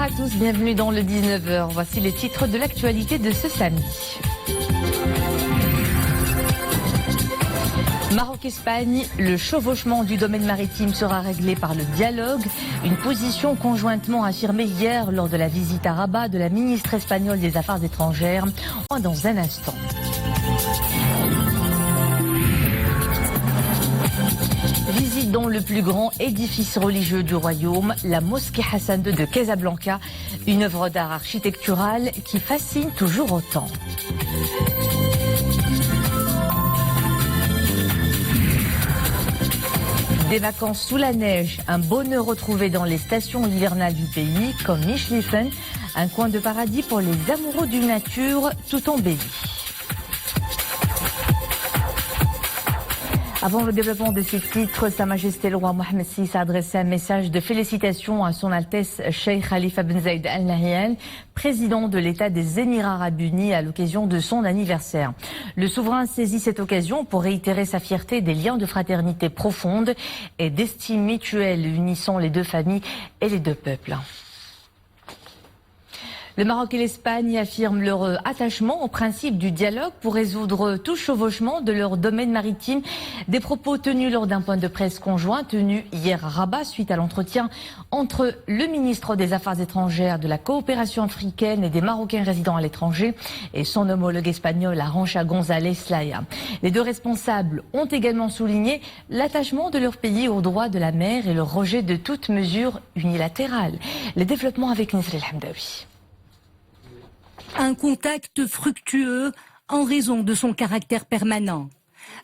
à tous, bienvenue dans le 19h. Voici les titres de l'actualité de ce samedi. Maroc-Espagne, le chevauchement du domaine maritime sera réglé par le dialogue. Une position conjointement affirmée hier lors de la visite à Rabat de la ministre espagnole des Affaires étrangères. Dans un instant. Visite dans le plus grand édifice religieux du royaume, la mosquée Hassan II de Casablanca, une œuvre d'art architecturale qui fascine toujours autant. Des vacances sous la neige, un bonheur retrouvé dans les stations hivernales du pays, comme Nischliffen, un coin de paradis pour les amoureux d'une nature tout embellie. Avant le développement de ces titres, Sa Majesté le roi Mohammed VI a adressé un message de félicitations à son Altesse Cheikh Khalifa Ben Zayed Al Nahyan, président de l'État des Émirats Arabes Unis à l'occasion de son anniversaire. Le souverain saisit cette occasion pour réitérer sa fierté des liens de fraternité profonde et d'estime mutuelle unissant les deux familles et les deux peuples. Le Maroc et l'Espagne affirment leur attachement au principe du dialogue pour résoudre tout chevauchement de leur domaine maritime. Des propos tenus lors d'un point de presse conjoint tenu hier à Rabat suite à l'entretien entre le ministre des Affaires étrangères, de la coopération africaine et des Marocains résidant à l'étranger et son homologue espagnol Arantxa González Laya. Les deux responsables ont également souligné l'attachement de leur pays aux droits de la mer et le rejet de toute mesure unilatérale. Les développements avec Nisril Hamdawi. Un contact fructueux en raison de son caractère permanent.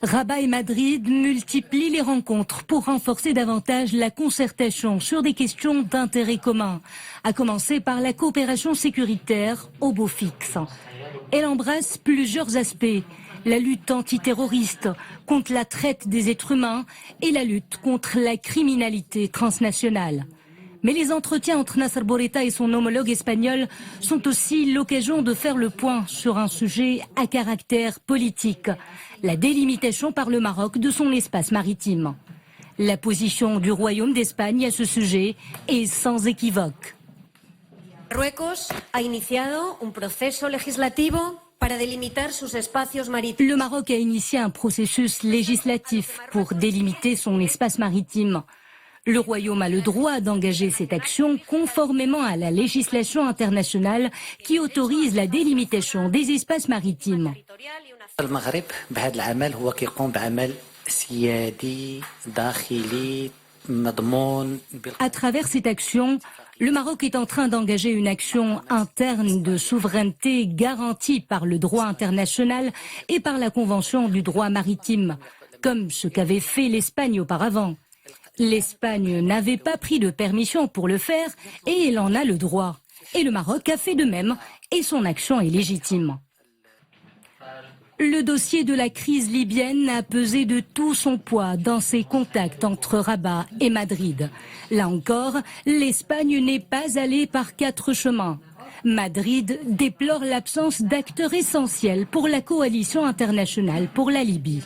Rabat et Madrid multiplient les rencontres pour renforcer davantage la concertation sur des questions d'intérêt commun, à commencer par la coopération sécuritaire au beau fixe. Elle embrasse plusieurs aspects, la lutte antiterroriste, contre la traite des êtres humains et la lutte contre la criminalité transnationale. Mais les entretiens entre Nasser Bourita et son homologue espagnol sont aussi l'occasion de faire le point sur un sujet à caractère politique, la délimitation par le Maroc de son espace maritime. La position du Royaume d'Espagne à ce sujet est sans équivoque. Marruecos a iniciado un proceso legislativo para delimitar sus espacios maritimes. Le Maroc a initié un processus législatif pour délimiter son espace maritime. Le Royaume a le droit d'engager cette action conformément à la législation internationale qui autorise la délimitation des espaces maritimes. À travers cette action, le Maroc est en train d'engager une action interne de souveraineté garantie par le droit international et par la Convention du droit maritime, comme ce qu'avait fait l'Espagne auparavant. L'Espagne n'avait pas pris de permission pour le faire et elle en a le droit. Et le Maroc a fait de même et son action est légitime. Le dossier de la crise libyenne a pesé de tout son poids dans ses contacts entre Rabat et Madrid. Là encore, l'Espagne n'est pas allée par quatre chemins. Madrid déplore l'absence d'acteurs essentiels pour la coalition internationale pour la Libye.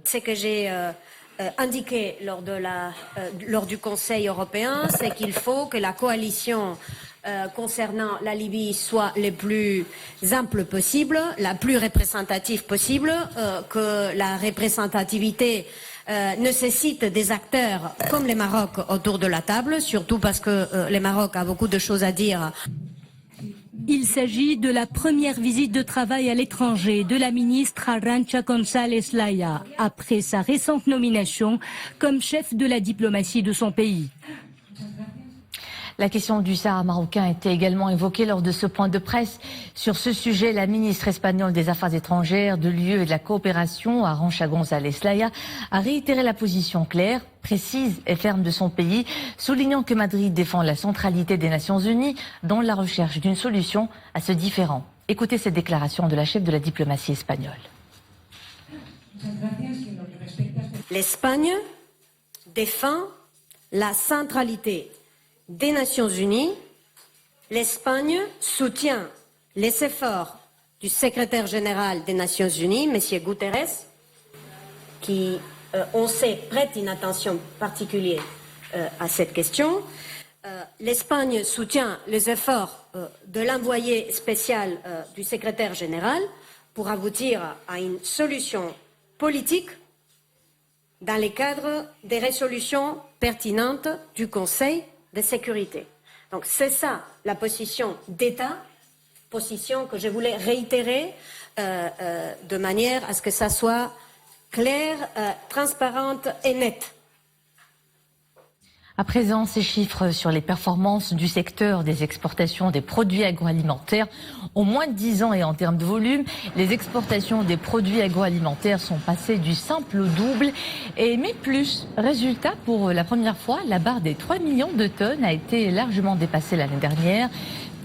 C'est que j'ai indiqué lors du Conseil européen, c'est qu'il faut que la coalition concernant la Libye soit le plus ample possible, la plus représentative possible, que la représentativité nécessite des acteurs comme le Maroc autour de la table, surtout parce que le Maroc a beaucoup de choses à dire. Il s'agit de la première visite de travail à l'étranger de la ministre Arantxa González Laya après sa récente nomination comme chef de la diplomatie de son pays. La question du Sahara marocain a été également évoquée lors de ce point de presse. Sur ce sujet, la ministre espagnole des Affaires étrangères, de l'UE et de la coopération, Arantxa González Laya, a réitéré la position claire, précise et ferme de son pays, soulignant que Madrid défend la centralité des Nations Unies dans la recherche d'une solution à ce différend. Écoutez cette déclaration de la chef de la diplomatie espagnole. L'Espagne défend la centralité des Nations Unies. L'Espagne soutient les efforts du secrétaire général des Nations Unies, M. Guterres, qui, on sait, prête une attention particulière à cette question. l'Espagne soutient les efforts de l'envoyé spécial du secrétaire général pour aboutir à une solution politique dans le cadre des résolutions pertinentes du Conseil de sécurité. Donc c'est ça la position d'État, position que je voulais réitérer de manière à ce que ça soit clair, transparente et nette. À présent, ces chiffres sur les performances du secteur des exportations des produits agroalimentaires ont moins de 10 ans et en termes de volume, les exportations des produits agroalimentaires sont passées du simple au double et mais plus. Résultat, pour la première fois, la barre des 3 millions de tonnes a été largement dépassée l'année dernière.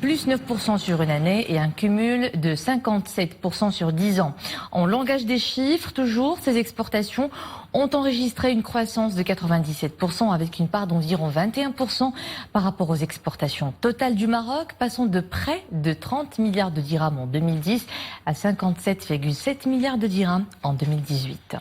Plus 9% sur une année et un cumul de 57% sur 10 ans. En langage des chiffres, toujours, ces exportations ont enregistré une croissance de 97% avec une part d'environ 21% par rapport aux exportations totales du Maroc, passant de près de 30 milliards de dirhams en 2010 à 57,7 milliards de dirhams en 2018.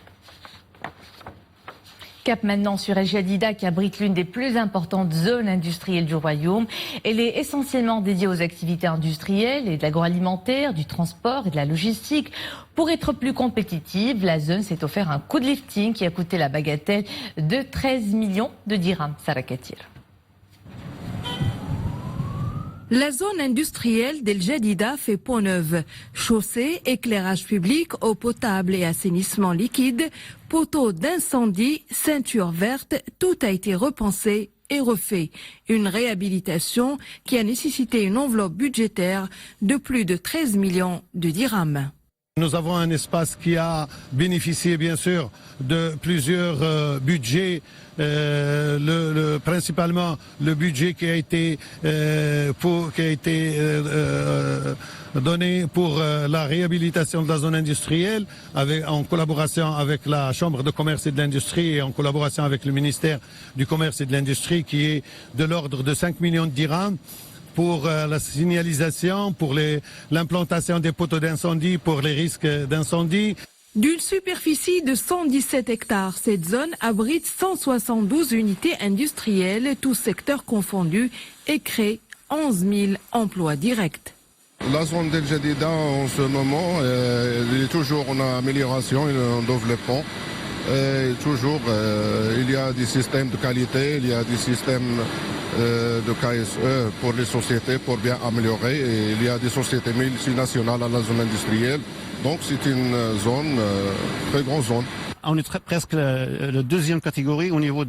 Cap maintenant sur El Jadida qui abrite l'une des plus importantes zones industrielles du royaume. Elle est essentiellement dédiée aux activités industrielles et de l'agroalimentaire, du transport et de la logistique. Pour être plus compétitive, la zone s'est offert un coup de lifting qui a coûté la bagatelle de 13 millions de dirhams. Sarah Katir. La zone industrielle d'El Jadida fait peau neuve. Chaussée, éclairage public, eau potable et assainissement liquide, poteaux d'incendie, ceinture verte, tout a été repensé et refait. Une réhabilitation qui a nécessité une enveloppe budgétaire de plus de 13 millions de dirhams. Nous avons un espace qui a bénéficié bien sûr de plusieurs budgets, principalement le budget qui a été donné pour la réhabilitation de la zone industrielle en collaboration avec la Chambre de commerce et de l'industrie et en collaboration avec le ministère du commerce et de l'industrie qui est de l'ordre de 5 millions de dirhams. Pour la signalisation, pour l'implantation des poteaux d'incendie, pour les risques d'incendie. D'une superficie de 117 hectares, cette zone abrite 172 unités industrielles, tous secteurs confondus, et crée 11 000 emplois directs. La zone d'El Jadida en ce moment elle est toujours en amélioration et en développement. Toujours, il y a des systèmes de qualité, il y a des systèmes de KSE pour les sociétés pour bien améliorer. Et il y a des sociétés multinationales à la zone industrielle. Donc c'est une zone, très grande zone. On est presque la deuxième catégorie au niveau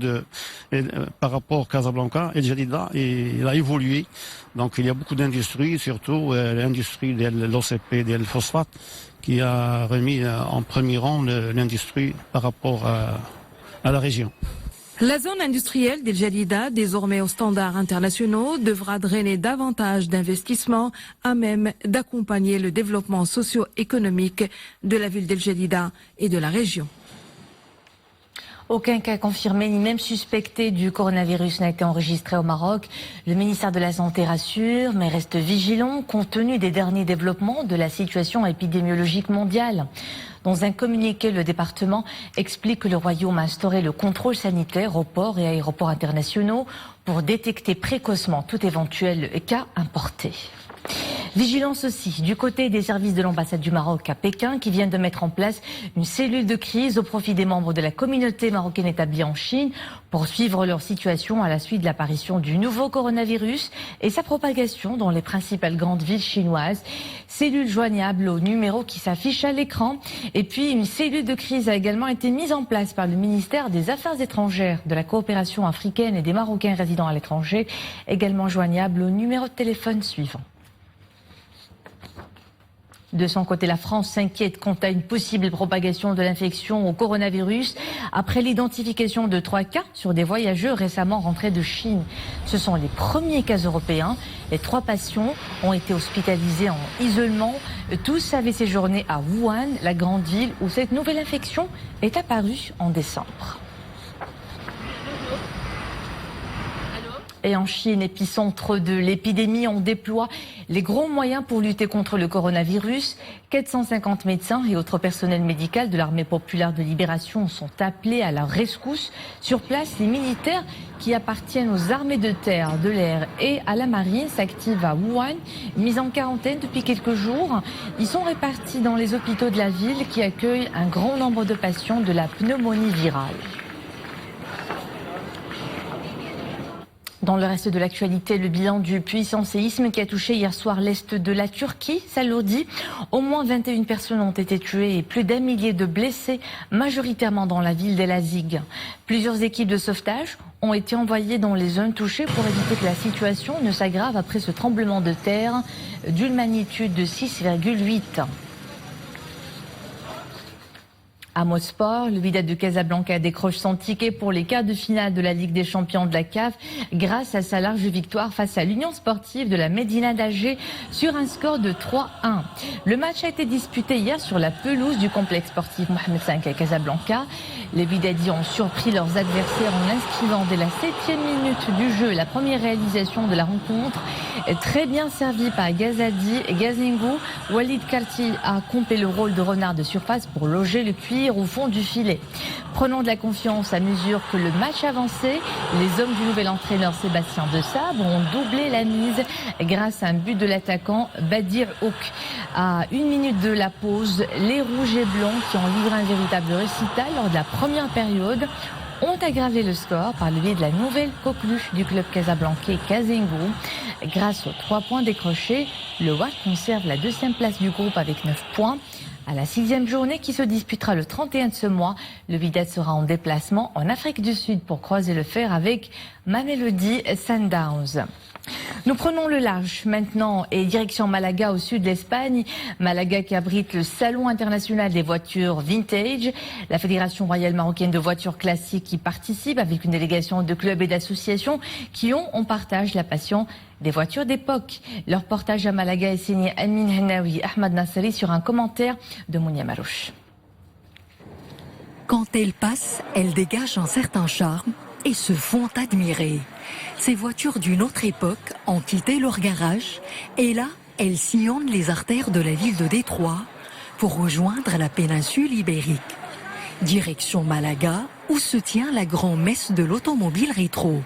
par rapport à Casablanca. El Jadida, il a évolué. Donc il y a beaucoup d'industries, surtout l'industrie de l'OCP, de phosphate, qui a remis en premier rang l'industrie par rapport à la région. La zone industrielle d'El Jadida, désormais aux standards internationaux, devra drainer davantage d'investissements à même d'accompagner le développement socio-économique de la ville d'El Jadida et de la région. Aucun cas confirmé ni même suspecté du coronavirus n'a été enregistré au Maroc. Le ministère de la Santé rassure, mais reste vigilant compte tenu des derniers développements de la situation épidémiologique mondiale. Dans un communiqué, le département explique que le Royaume a instauré le contrôle sanitaire aux ports et aéroports internationaux pour détecter précocement tout éventuel cas importé. Vigilance aussi du côté des services de l'ambassade du Maroc à Pékin qui viennent de mettre en place une cellule de crise au profit des membres de la communauté marocaine établie en Chine pour suivre leur situation à la suite de l'apparition du nouveau coronavirus et sa propagation dans les principales grandes villes chinoises. Cellule joignable au numéro qui s'affiche à l'écran. Et puis une cellule de crise a également été mise en place par le ministère des Affaires étrangères, de la coopération africaine et des Marocains résidant à l'étranger, également joignable au numéro de téléphone suivant. De son côté, la France s'inquiète quant à une possible propagation de l'infection au coronavirus après l'identification de 3 cas sur des voyageurs récemment rentrés de Chine. Ce sont les premiers cas européens. Les 3 patients ont été hospitalisés en isolement. Tous avaient séjourné à Wuhan, la grande ville où cette nouvelle infection est apparue en décembre. Et en Chine, épicentre de l'épidémie, on déploie les gros moyens pour lutter contre le coronavirus. 450 médecins et autres personnels médicaux de l'armée populaire de libération sont appelés à la rescousse. Sur place, les militaires qui appartiennent aux armées de terre, de l'air et à la marine s'activent à Wuhan, mis en quarantaine depuis quelques jours. Ils sont répartis dans les hôpitaux de la ville qui accueillent un grand nombre de patients de la pneumonie virale. Dans le reste de l'actualité, le bilan du puissant séisme qui a touché hier soir l'est de la Turquie s'alourdit. Au moins 21 personnes ont été tuées et plus d'1 millier de blessés, majoritairement dans la ville d'Elazig. Plusieurs équipes de sauvetage ont été envoyées dans les zones touchées pour éviter que la situation ne s'aggrave après ce tremblement de terre d'une magnitude de 6,8. À Mosport, le Wydad de Casablanca décroche son ticket pour les quarts de finale de la Ligue des champions de la CAF grâce à sa large victoire face à l'Union sportive de la Médina d'Alger sur un score de 3-1. Le match a été disputé hier sur la pelouse du complexe sportif Mohamed V à Casablanca. Les Wydadis ont surpris leurs adversaires en inscrivant dès la 7e minute du jeu la première réalisation de la rencontre. Très bien servi par Gazadi et Gazengou, Walid Karti a compté le rôle de renard de surface pour loger le cuir au fond du filet. Prenant de la confiance à mesure que le match avançait, les hommes du nouvel entraîneur Sébastien Desabre ont doublé la mise grâce à un but de l'attaquant Badir Houk. À 1 minute de la pause, les rouges et blancs qui ont livré un véritable récital lors de la première période ont aggravé le score par le biais de la nouvelle coqueluche du club casablancais Kazengou. Grâce aux 3 points décrochés, le WAC conserve la 2e place du groupe avec 9 points. À la 6e journée qui se disputera le 31 de ce mois, le Wydad sera en déplacement en Afrique du Sud pour croiser le fer avec Mamelodi Sundowns. Nous prenons le large maintenant et direction Malaga au sud de l'Espagne. Malaga qui abrite le Salon international des voitures vintage. La Fédération royale marocaine de voitures classiques y participe avec une délégation de clubs et d'associations qui ont en partage la passion des voitures d'époque. Leur portage à Malaga est signé Amin Hennaoui, Ahmad Nasseri sur un commentaire de Mounia Marouche. Quand elles passent, elles dégagent un certain charme et se font admirer. Ces voitures d'une autre époque ont quitté leur garage et là, elles sillonnent les artères de la ville de Détroit pour rejoindre la péninsule ibérique. Direction Malaga, où se tient la grand-messe de l'automobile rétro.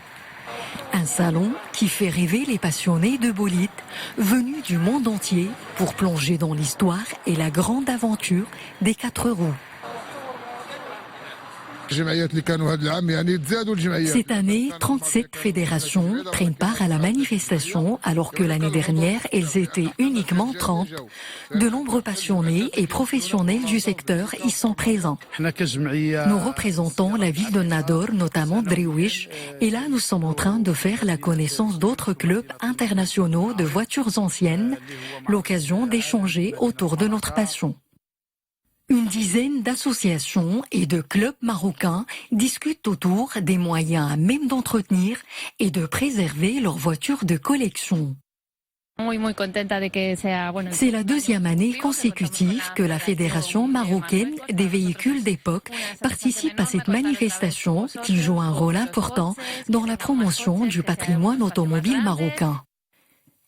Un salon qui fait rêver les passionnés de bolides venus du monde entier pour plonger dans l'histoire et la grande aventure des 4 roues. Cette année, 37 fédérations prennent part à la manifestation alors que l'année dernière, elles étaient uniquement 30. De nombreux passionnés et professionnels du secteur y sont présents. Nous représentons la ville de Nador, notamment Drewish, et là nous sommes en train de faire la connaissance d'autres clubs internationaux de voitures anciennes, l'occasion d'échanger autour de notre passion. Une dizaine d'associations et de clubs marocains discutent autour des moyens à même d'entretenir et de préserver leurs voitures de collection. C'est la 2e année consécutive que la Fédération marocaine des véhicules d'époque participe à cette manifestation qui joue un rôle important dans la promotion du patrimoine automobile marocain.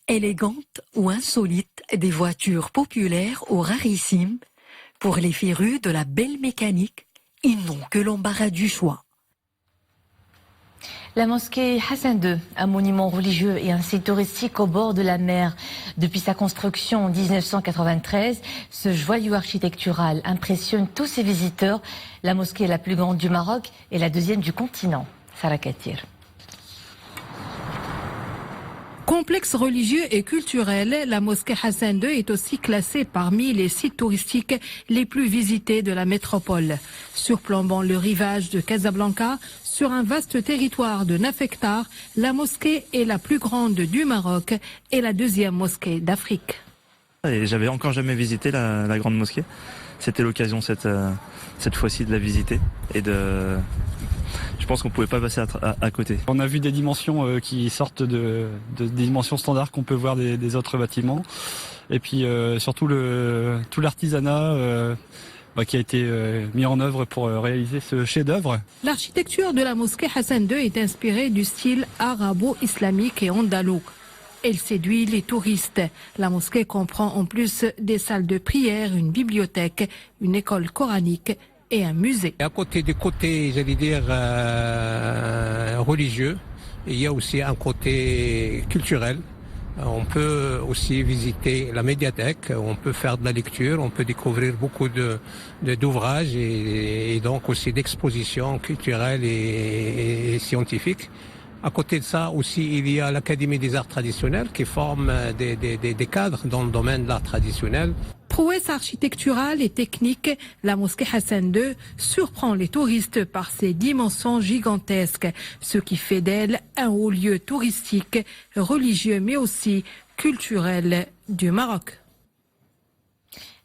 Élégantes ou insolites, des voitures populaires ou rarissimes, pour les férus de la belle mécanique, ils n'ont que l'embarras du choix. La mosquée Hassan II, un monument religieux et un site touristique au bord de la mer. Depuis sa construction en 1993, ce joyau architectural impressionne tous ses visiteurs. La mosquée est la plus grande du Maroc et la 2e du continent. Sarah Katir. Complexe religieux et culturel, la mosquée Hassan II est aussi classée parmi les sites touristiques les plus visités de la métropole. Surplombant le rivage de Casablanca, sur un vaste territoire de 9 hectares, la mosquée est la plus grande du Maroc et la 2e mosquée d'Afrique. Et j'avais encore jamais visité la grande mosquée. C'était l'occasion cette fois-ci de la visiter et je pense qu'on pouvait pas passer à côté. On a vu des dimensions qui sortent des dimensions standards qu'on peut voir des autres bâtiments. Et puis surtout tout l'artisanat, qui a été mis en œuvre pour réaliser ce chef-d'œuvre. L'architecture de la mosquée Hassan II est inspirée du style arabo-islamique et andalou. Elle séduit les touristes. La mosquée comprend en plus des salles de prière, une bibliothèque, une école coranique et un musée. À côté du côté, j'allais dire, religieux, il y a aussi un côté culturel. On peut aussi visiter la médiathèque, on peut faire de la lecture, on peut découvrir beaucoup d'ouvrages et donc aussi d'expositions culturelles et scientifiques. À côté de ça aussi, il y a l'Académie des arts traditionnels qui forme des cadres dans le domaine de l'art traditionnel. Prouesse architecturale et technique, la mosquée Hassan II surprend les touristes par ses dimensions gigantesques, ce qui fait d'elle un haut lieu touristique, religieux mais aussi culturel du Maroc.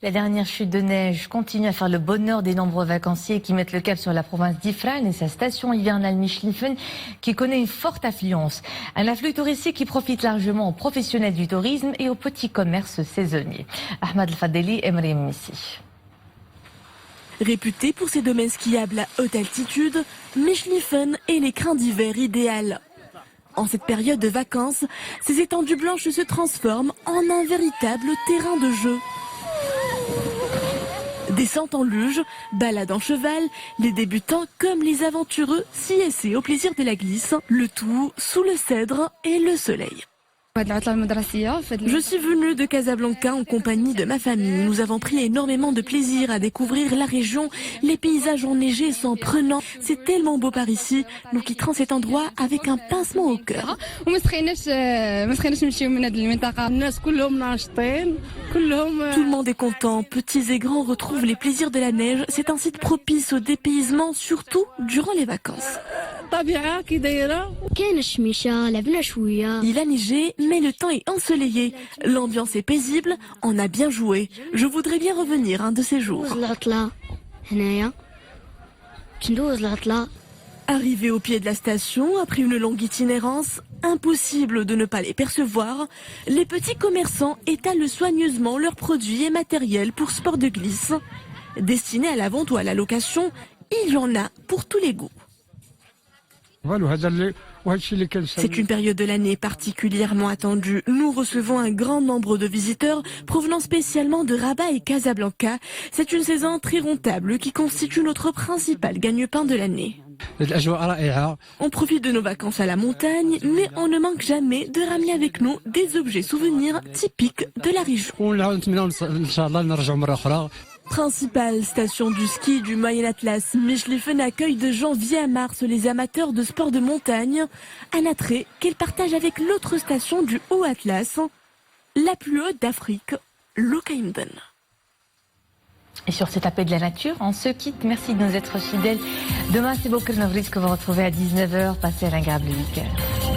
La dernière chute de neige continue à faire le bonheur des nombreux vacanciers qui mettent le cap sur la province d'Ifrane et sa station hivernale Michlifen qui connaît une forte affluence. Un afflux touristique qui profite largement aux professionnels du tourisme et aux petits commerces saisonniers. Ahmad Al-Fadeli, Emrem Missi. Réputé pour ses domaines skiables à haute altitude, Michlifen est l'écrin d'hiver idéal. En cette période de vacances, ces étendues blanches se transforment en un véritable terrain de jeu. Descente en luge, balade en cheval, les débutants comme les aventureux s'y essaient au plaisir de la glisse, le tout sous le cèdre et le soleil. Je suis venue de Casablanca en compagnie de ma famille. Nous avons pris énormément de plaisir à découvrir la région. Les paysages enneigés sont prenants. C'est tellement beau par ici. Nous quitterons cet endroit avec un pincement au cœur. Tout le monde est content. Petits et grands retrouvent les plaisirs de la neige. C'est un site propice au dépaysement, surtout durant les vacances. Il a neigé, mais le temps est ensoleillé. L'ambiance est paisible, on a bien joué. Je voudrais bien revenir un de ces jours. Arrivé au pied de la station, après une longue itinérance, impossible de ne pas les percevoir, les petits commerçants étalent soigneusement leurs produits et matériel pour sport de glisse. Destinés à la vente ou à la location, il y en a pour tous les goûts. C'est une période de l'année particulièrement attendue. Nous recevons un grand nombre de visiteurs provenant spécialement de Rabat et Casablanca. C'est une saison très rentable qui constitue notre principal gagne-pain de l'année. On profite de nos vacances à la montagne, mais on ne manque jamais de ramener avec nous des objets souvenirs typiques de la région. Principale station du ski du Moyen Atlas, Michlifen accueille de janvier à mars les amateurs de sport de montagne, un attrait qu'elle partage avec l'autre station du Haut Atlas, la plus haute d'Afrique, l'Okaïmden. Et sur cet appel de la nature, on se quitte. Merci de nous être fidèles. Demain, c'est Boker Novris que vous retrouvez à 19h. Passez un agréable week-end.